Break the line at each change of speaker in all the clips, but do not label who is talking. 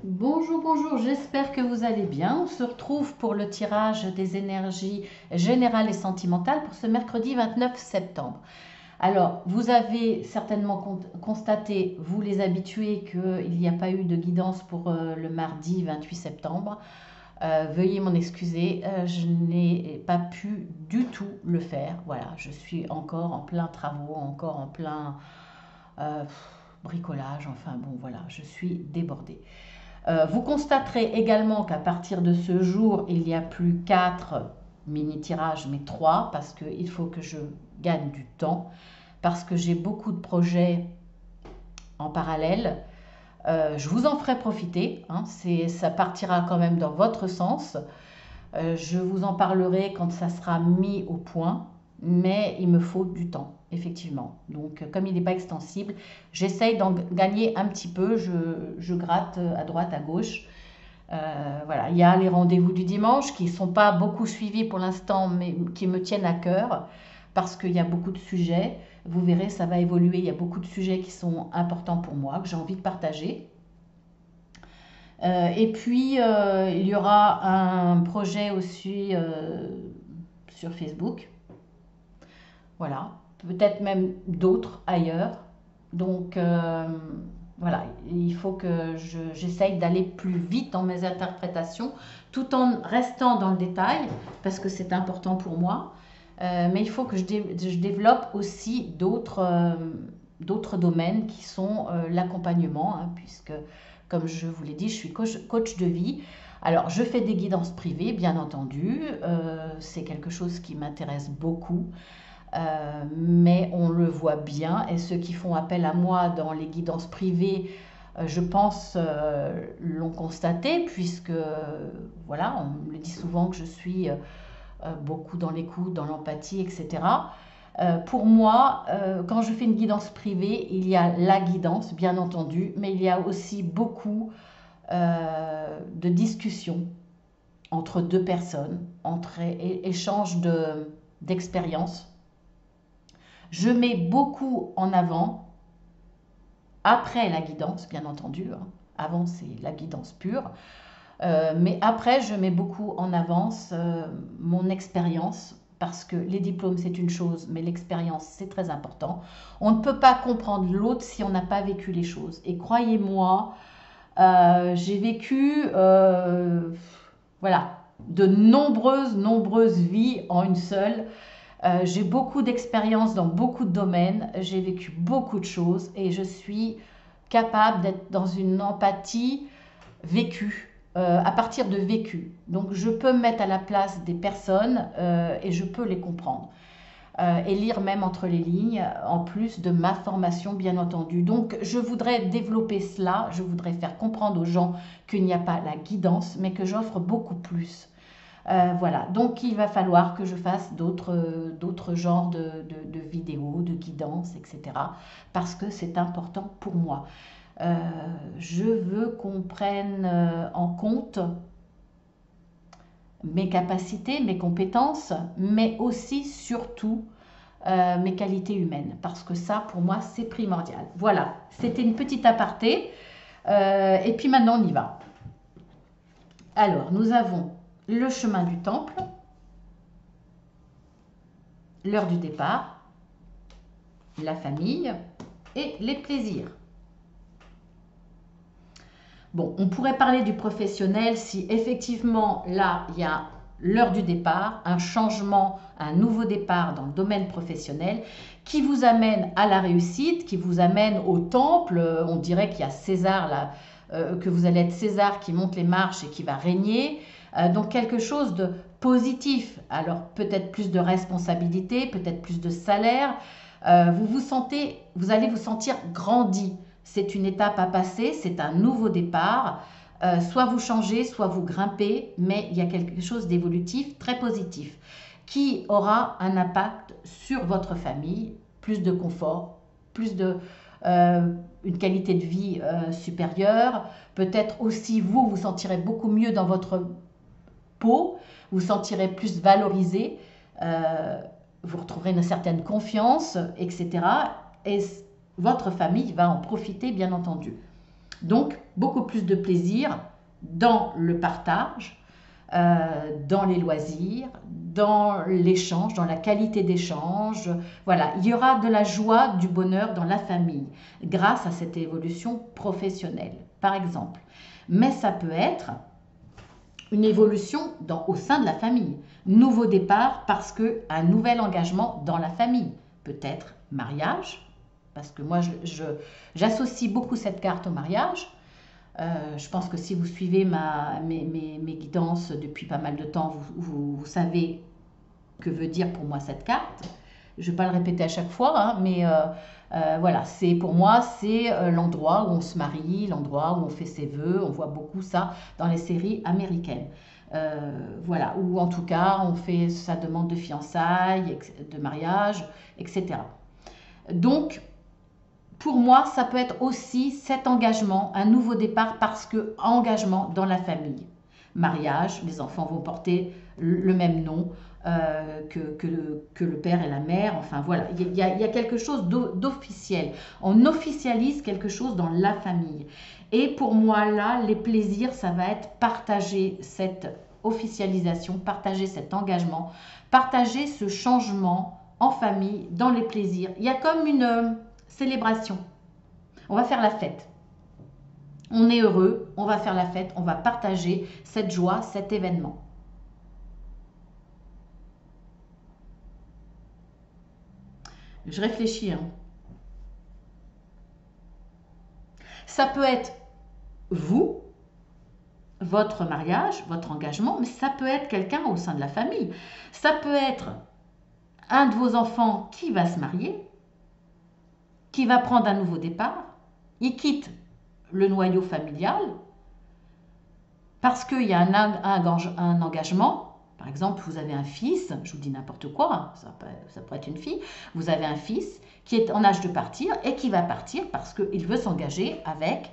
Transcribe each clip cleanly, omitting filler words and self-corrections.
Bonjour, bonjour, j'espère que vous allez bien. On se retrouve pour le tirage des énergies générales et sentimentales pour ce mercredi 29 septembre. Alors, vous avez certainement constaté, vous les habitués, qu'il n'y a pas eu de guidance pour le mardi 28 septembre. Veuillez m'en excuser, je n'ai pas pu du tout le faire. Voilà, je suis encore en plein travaux, encore en plein euh, bricolage. Enfin bon, voilà, je suis débordée. Vous constaterez également qu'à partir de ce jour, il n'y a plus 4 mini-tirages, mais 3, parce qu'il faut que je gagne du temps, parce que j'ai beaucoup de projets en parallèle. Je vous en ferai profiter, hein, ça partira quand même dans votre sens. Je vous en parlerai quand ça sera mis au point, mais il me faut du temps, effectivement. Donc, comme il n'est pas extensible, j'essaye d'en gagner un petit peu, je gratte à droite, à gauche. Voilà, il y a les rendez-vous du dimanche qui ne sont pas beaucoup suivis pour l'instant, mais qui me tiennent à cœur parce qu'il y a beaucoup de sujets. Vous verrez, ça va évoluer. Il y a beaucoup de sujets qui sont importants pour moi, que j'ai envie de partager. Et puis, il y aura un projet aussi sur Facebook. Voilà, peut-être même d'autres ailleurs. Donc, voilà, il faut que j'essaye d'aller plus vite dans mes interprétations tout en restant dans le détail parce que c'est important pour moi. Mais il faut que je développe aussi d'autres domaines qui sont l'accompagnement, hein, puisque, comme je vous l'ai dit, je suis coach de vie. Alors, je fais des guidances privées, bien entendu. C'est quelque chose qui m'intéresse beaucoup. Mais on le voit bien, et ceux qui font appel à moi dans les guidances privées, je pense, l'ont constaté, puisque, voilà, on me le dit souvent que je suis beaucoup dans l'écoute, dans l'empathie, etc. Pour moi, quand je fais une guidance privée, il y a la guidance, bien entendu, mais il y a aussi beaucoup de discussions entre deux personnes, entre échanges d'expériences. Je mets beaucoup en avant, après la guidance, bien entendu, hein. Avant c'est la guidance pure, mais après je mets beaucoup en avance mon expérience, parce que les diplômes c'est une chose, mais l'expérience c'est très important. On ne peut pas comprendre l'autre si on n'a pas vécu les choses. Et croyez-moi, j'ai vécu, voilà, de nombreuses vies en une seule. J'ai beaucoup d'expérience dans beaucoup de domaines, j'ai vécu beaucoup de choses et je suis capable d'être dans une empathie vécue, à partir de vécu. Donc je peux me mettre à la place des personnes et je peux les comprendre. Et lire même entre les lignes, en plus de ma formation, bien entendu. Donc je voudrais développer cela, je voudrais faire comprendre aux gens qu'il n'y a pas la guidance, mais que j'offre beaucoup plus. Voilà, donc il va falloir que je fasse d'autres genres de vidéos, de guidance, etc. Parce que c'est important pour moi. Euh, je veux qu'on prenne en compte mes capacités, mes compétences, mais aussi, surtout, mes qualités humaines. Parce que ça, pour moi, c'est primordial. Voilà, c'était une petite aparté. Et puis maintenant, on y va. Alors, nous avons le chemin du temple, l'heure du départ, la famille et les plaisirs. Bon, on pourrait parler du professionnel si effectivement là, il y a l'heure du départ, un changement, un nouveau départ dans le domaine professionnel qui vous amène à la réussite, qui vous amène au temple. On dirait qu'il y a César là, que vous allez être César qui monte les marches et qui va régner. Donc quelque chose de positif. Alors peut-être plus de responsabilité, peut-être plus de salaire. Vous allez vous sentir grandi. C'est une étape à passer, c'est un nouveau départ. Soit vous changez, soit vous grimpez, mais il y a quelque chose d'évolutif, très positif, qui aura un impact sur votre famille, plus de confort, plus de, une qualité de vie supérieure. Peut-être aussi vous vous sentirez beaucoup mieux dans votre peau, vous sentirez plus valorisé, vous retrouverez une certaine confiance, etc. Et votre famille va en profiter, bien entendu. Donc, beaucoup plus de plaisir dans le partage, dans les loisirs, dans l'échange, dans la qualité d'échange. Voilà, il y aura de la joie, du bonheur dans la famille grâce à cette évolution professionnelle, par exemple. Mais ça peut être une évolution au sein de la famille. Nouveau départ parce qu'un nouvel engagement dans la famille. Peut-être mariage, parce que moi j'associe beaucoup cette carte au mariage. Je pense que si vous suivez mes guidances depuis pas mal de temps, vous savez que veut dire pour moi cette carte. Je ne vais pas le répéter à chaque fois, hein, mais voilà, pour moi, c'est l'endroit où on se marie, l'endroit où on fait ses vœux. On voit beaucoup ça dans les séries américaines. Voilà, ou en tout cas, on fait sa demande de fiançailles, de mariage, etc. Donc, pour moi, ça peut être aussi cet engagement, un nouveau départ parce que engagement dans la famille. Mariage, les enfants vont porter le même nom que le père et la mère. Enfin voilà, il y a quelque chose d'officiel. On officialise quelque chose dans la famille. Et pour moi, là, les plaisirs, ça va être partager cette officialisation, partager cet engagement, partager ce changement en famille, dans les plaisirs. Il y a comme une célébration. On va faire la fête. On est heureux, on va faire la fête, on va partager cette joie, cet événement. Je réfléchis. Hein. Ça peut être vous, votre mariage, votre engagement, mais ça peut être quelqu'un au sein de la famille. Ça peut être un de vos enfants qui va se marier, qui va prendre un nouveau départ. Il quitte le noyau familial parce qu'il y a un engagement. Par exemple, vous avez un fils, je vous dis n'importe quoi, ça peut être une fille, vous avez un fils qui est en âge de partir et qui va partir parce qu'il veut s'engager avec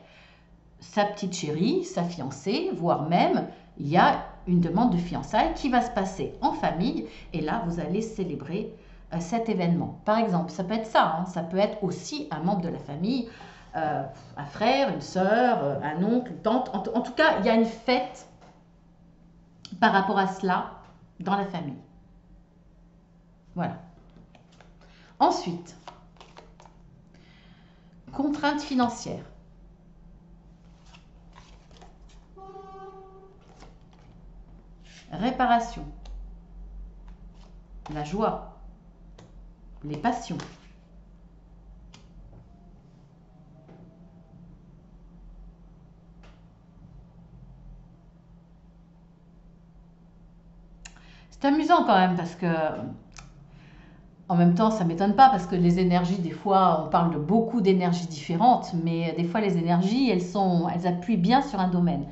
sa petite chérie, sa fiancée, voire même il y a une demande de fiançailles qui va se passer en famille et là vous allez célébrer cet événement. Par exemple, ça peut être ça, hein, ça peut être aussi un membre de la famille, un frère, une sœur, un oncle, une tante. En tout cas, il y a une fête par rapport à cela dans la famille. Voilà. Ensuite, contraintes financières. Réparation. La joie. Les passions. C'est amusant quand même parce que en même temps ça m'étonne pas parce que les énergies des fois on parle de beaucoup d'énergies différentes mais des fois les énergies elles appuient bien sur un domaine.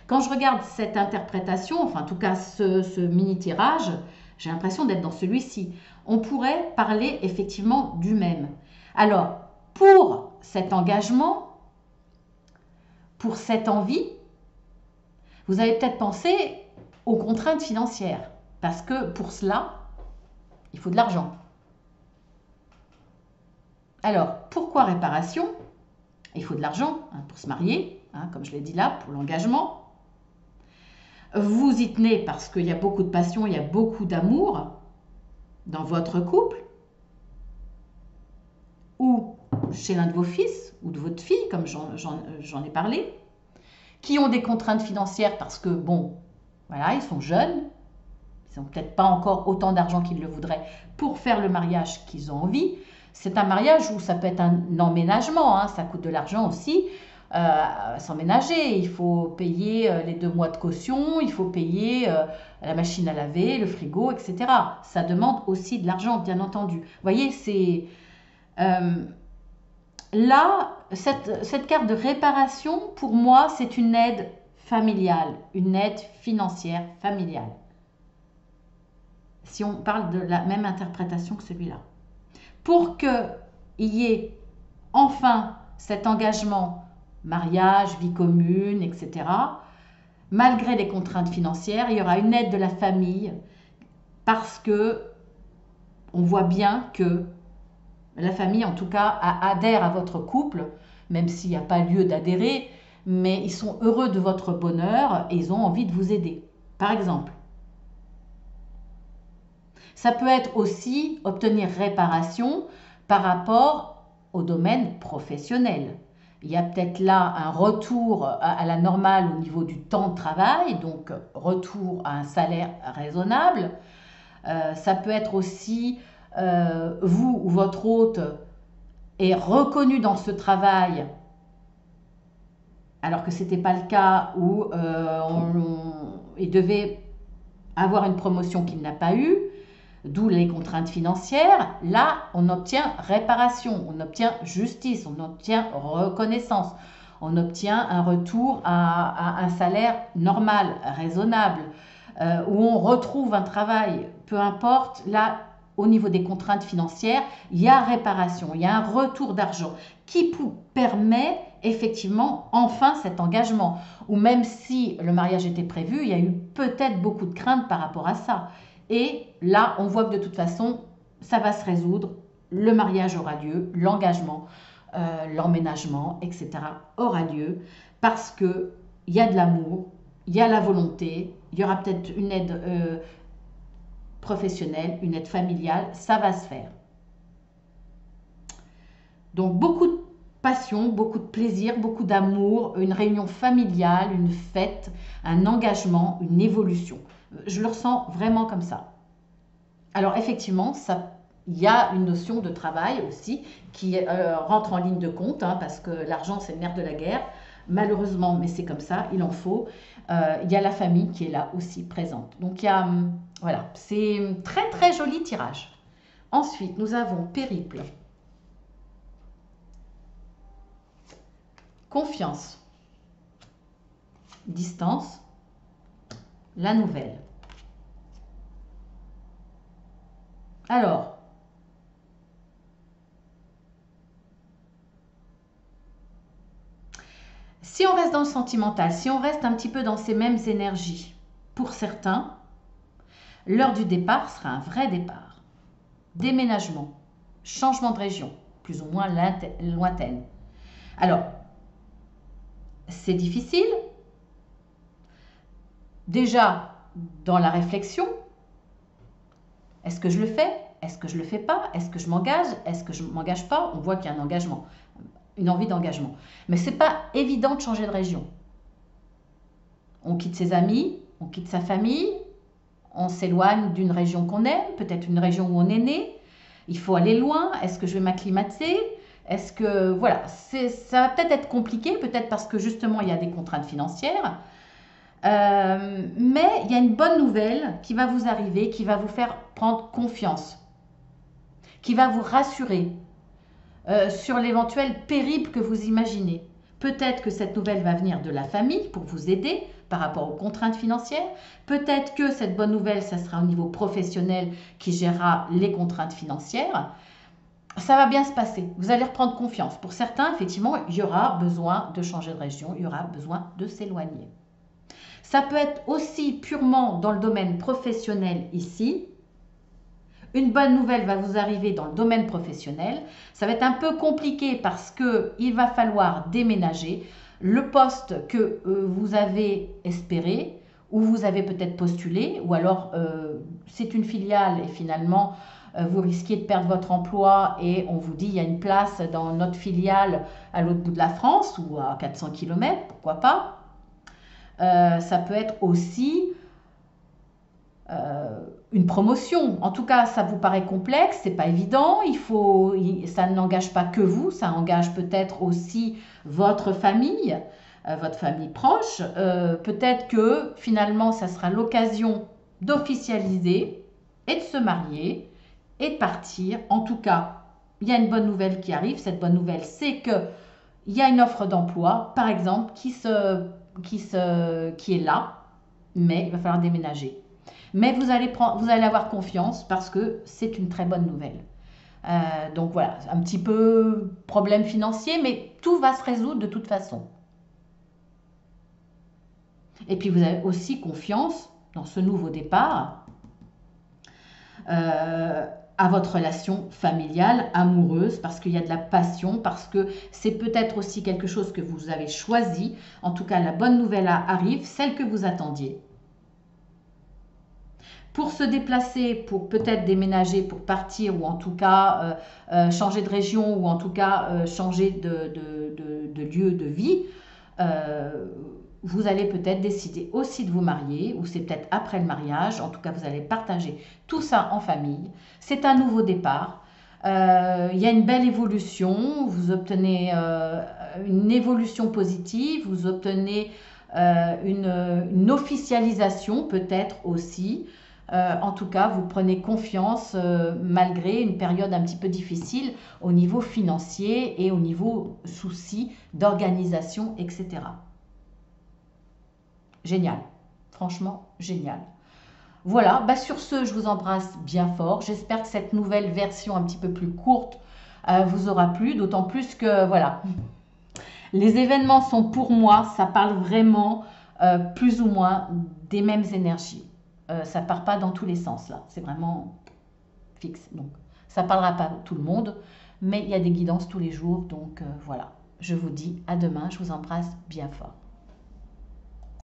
Quand je regarde cette interprétation, enfin en tout cas ce mini tirage, j'ai l'impression d'être dans celui-ci. On pourrait parler effectivement du même. Alors pour cet engagement, pour cette envie, vous avez peut-être pensé aux contraintes financières. Parce que pour cela, il faut de l'argent. Alors, pourquoi réparation? Il faut de l'argent hein, pour se marier, hein, comme je l'ai dit là, pour l'engagement. Vous y tenez parce qu'il y a beaucoup de passion, il y a beaucoup d'amour dans votre couple, ou chez l'un de vos fils, ou de votre fille, comme j'en ai parlé, qui ont des contraintes financières parce que, bon, voilà, ils sont jeunes, ils n'ont peut-être pas encore autant d'argent qu'ils le voudraient pour faire le mariage qu'ils ont envie. C'est un mariage où ça peut être un emménagement, hein, ça coûte de l'argent aussi. S'emménager, il faut payer les 2 mois de caution, il faut payer la machine à laver, le frigo, etc. Ça demande aussi de l'argent, bien entendu. Vous voyez, c'est... là, cette carte de réparation, pour moi, c'est une aide familiale, une aide financière familiale. Si on parle de la même interprétation que celui-là. Pour qu'il y ait enfin cet engagement, mariage, vie commune, etc., malgré les contraintes financières, il y aura une aide de la famille parce que on voit bien que la famille, en tout cas, adhère à votre couple, même s'il n'y a pas lieu d'adhérer, mais ils sont heureux de votre bonheur et ils ont envie de vous aider, par exemple. Ça peut être aussi obtenir réparation par rapport au domaine professionnel. Il y a peut-être là un retour à la normale au niveau du temps de travail, donc retour à un salaire raisonnable. Ça peut être aussi vous ou votre hôte est reconnu dans ce travail alors que ce n'était pas le cas où il devait avoir une promotion qu'il n'a pas eue, d'où les contraintes financières. Là, on obtient réparation, on obtient justice, on obtient reconnaissance, on obtient un retour à un salaire normal, raisonnable, où on retrouve un travail, peu importe. Là, au niveau des contraintes financières, il y a réparation, il y a un retour d'argent qui permet effectivement enfin cet engagement. Ou même si le mariage était prévu, il y a eu peut-être beaucoup de craintes par rapport à ça. Et là, on voit que de toute façon, ça va se résoudre, le mariage aura lieu, l'engagement, l'emménagement, etc. aura lieu parce qu'il y a de l'amour, il y a la volonté, il y aura peut-être une aide professionnelle, une aide familiale, ça va se faire. Donc beaucoup de passion, beaucoup de plaisir, beaucoup d'amour, une réunion familiale, une fête, un engagement, une évolution. Je le ressens vraiment comme ça. Alors effectivement, il y a une notion de travail aussi qui rentre en ligne de compte, hein, parce que l'argent c'est le nerf de la guerre. Malheureusement, mais c'est comme ça, il en faut. Il y a la famille qui est là aussi présente. Donc il y a, voilà, c'est très très joli tirage. Ensuite, nous avons périple. Confiance, distance, la nouvelle. Alors, si on reste dans le sentimental, si on reste un petit peu dans ces mêmes énergies, pour certains, l'heure du départ sera un vrai départ. Déménagement, changement de région, plus ou moins lointaine. Alors, c'est difficile. Déjà, dans la réflexion, est-ce que je le fais? Est-ce que je ne le fais pas? Est-ce que je m'engage? Est-ce que je ne m'engage pas? On voit qu'il y a un engagement, une envie d'engagement. Mais ce n'est pas évident de changer de région. On quitte ses amis, on quitte sa famille, on s'éloigne d'une région qu'on aime, peut-être une région où on est né. Il faut aller loin. Est-ce que je vais m'acclimater? Est-ce que, voilà, ça va peut-être être compliqué, peut-être parce que justement il y a des contraintes financières. Mais il y a une bonne nouvelle qui va vous arriver, qui va vous faire prendre confiance, qui va vous rassurer sur l'éventuel périple que vous imaginez. Peut-être que cette nouvelle va venir de la famille pour vous aider par rapport aux contraintes financières. Peut-être que cette bonne nouvelle, ça sera au niveau professionnel qui gérera les contraintes financières. Ça va bien se passer. Vous allez reprendre confiance. Pour certains, effectivement, il y aura besoin de changer de région, il y aura besoin de s'éloigner. Ça peut être aussi purement dans le domaine professionnel ici. Une bonne nouvelle va vous arriver dans le domaine professionnel. Ça va être un peu compliqué parce qu'il va falloir déménager. Le poste que vous avez espéré, ou vous avez peut-être postulé, ou alors c'est une filiale et finalement vous risquez de perdre votre emploi et on vous dit il y a une place dans notre filiale à l'autre bout de la France ou à 400 km, pourquoi pas. Ça peut être aussi une promotion. En tout cas, ça vous paraît complexe, c'est pas évident. Ça n'engage pas que vous, ça engage peut-être aussi votre famille proche. Peut-être que finalement, ça sera l'occasion d'officialiser et de se marier et de partir. En tout cas, il y a une bonne nouvelle qui arrive. Cette bonne nouvelle, c'est que il y a une offre d'emploi, par exemple, qui est là, mais il va falloir déménager. Mais vous allez avoir confiance parce que c'est une très bonne nouvelle. Donc voilà, un petit peu problème financier, mais tout va se résoudre de toute façon. Et puis vous avez aussi confiance dans ce nouveau départ. à votre relation familiale, amoureuse, parce qu'il y a de la passion, parce que c'est peut-être aussi quelque chose que vous avez choisi. En tout cas, la bonne nouvelle arrive, celle que vous attendiez. Pour se déplacer, pour peut-être déménager, pour partir, ou en tout cas changer de région, ou en tout cas changer de lieu de vie, vous allez peut-être décider aussi de vous marier, ou c'est peut-être après le mariage. En tout cas, vous allez partager tout ça en famille. C'est un nouveau départ. Il y a une belle évolution. Vous obtenez une évolution positive. Vous obtenez une officialisation peut-être aussi. En tout cas, vous prenez confiance malgré une période un petit peu difficile au niveau financier et au niveau soucis d'organisation, etc. Génial, franchement génial. Voilà, bah sur ce, je vous embrasse bien fort. J'espère que cette nouvelle version un petit peu plus courte vous aura plu, d'autant plus que voilà, les événements sont pour moi, ça parle vraiment plus ou moins des mêmes énergies. Ça part pas dans tous les sens là, c'est vraiment fixe. Donc ça parlera pas à tout le monde, mais il y a des guidances tous les jours. Donc voilà, je vous dis à demain, je vous embrasse bien fort.